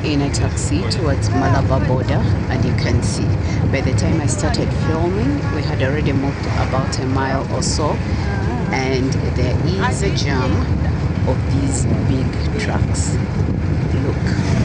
in a taxi towards Malaba border, and you can see by the time I started filming we had already moved about a mile or so, and there is a jam of these big trucks. Look.